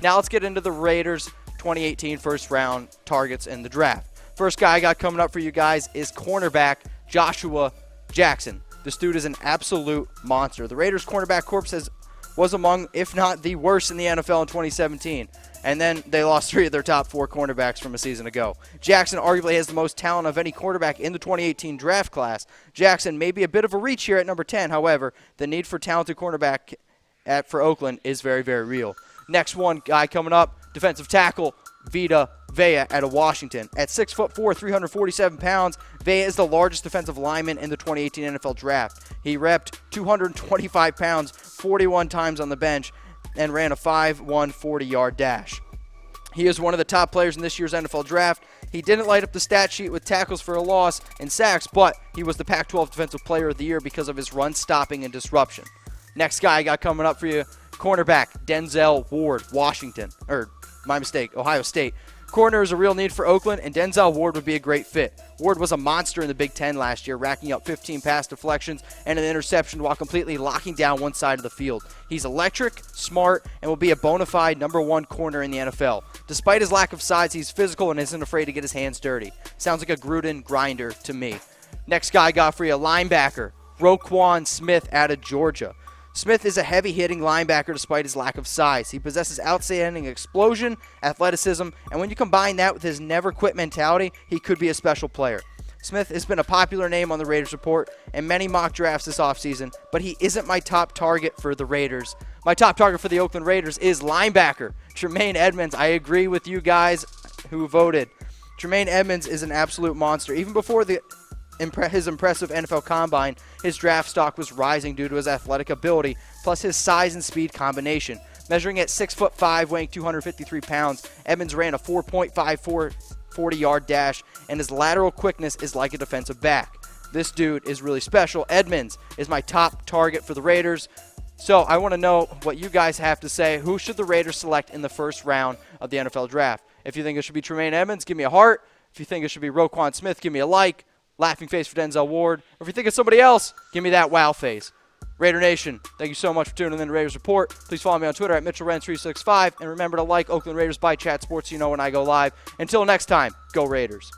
Now let's get into the Raiders 2018 first round targets in the draft. First guy I got coming up for you guys is cornerback Joshua Jackson. This dude is an absolute monster. The Raiders cornerback corps was among, if not the worst in the NFL in 2017. And then they lost 3 of their top 4 cornerbacks from a season ago. Jackson arguably has the most talent of any quarterback in the 2018 draft class. Jackson may be a bit of a reach here at number 10. However, the need for talented cornerback for Oakland is very, very real. Next one guy coming up, defensive tackle Vita Vea out of Washington. At 6'4", 347 pounds, Vea is the largest defensive lineman in the 2018 NFL Draft. He repped 225 pounds 41 times on the bench and ran a 5'1", 40-yard dash. He is one of the top players in this year's NFL Draft. He didn't light up the stat sheet with tackles for a loss and sacks, but he was the Pac-12 Defensive Player of the Year because of his run stopping and disruption. Next guy I got coming up for you, cornerback Denzel Ward, Ohio State. Corner is a real need for Oakland, and Denzel Ward would be a great fit. Ward was a monster in the Big Ten last year, racking up 15 pass deflections and an interception while completely locking down one side of the field. He's electric, smart, and will be a bona fide number 1 corner in the NFL. Despite his lack of size, he's physical and isn't afraid to get his hands dirty. Sounds like a Gruden grinder to me. Next guy I got for you, linebacker Roquan Smith out of Georgia. Smith is a heavy-hitting linebacker despite his lack of size. He possesses outstanding explosion, athleticism, and when you combine that with his never-quit mentality, he could be a special player. Smith has been a popular name on the Raiders report and many mock drafts this offseason, but he isn't my top target for the Raiders. My top target for the Oakland Raiders is linebacker Tremaine Edmunds. I agree with you guys who voted. Tremaine Edmunds is an absolute monster. Even before his impressive NFL Combine, his draft stock was rising due to his athletic ability, plus his size and speed combination. Measuring at 6'5", weighing 253 pounds, Edmunds ran a 4.54 40-yard dash, and his lateral quickness is like a defensive back. This dude is really special. Edmunds is my top target for the Raiders. So I want to know what you guys have to say. Who should the Raiders select in the first round of the NFL Draft? If you think it should be Tremaine Edmunds, give me a heart. If you think it should be Roquan Smith, give me a like. Laughing face for Denzel Ward. Or if you think it's somebody else, give me that wow face. Raider Nation, thank you so much for tuning in to Raiders Report. Please follow me on Twitter at MitchellRen365. And remember to like Oakland Raiders by Chat Sports so you know when I go live. Until next time, go Raiders.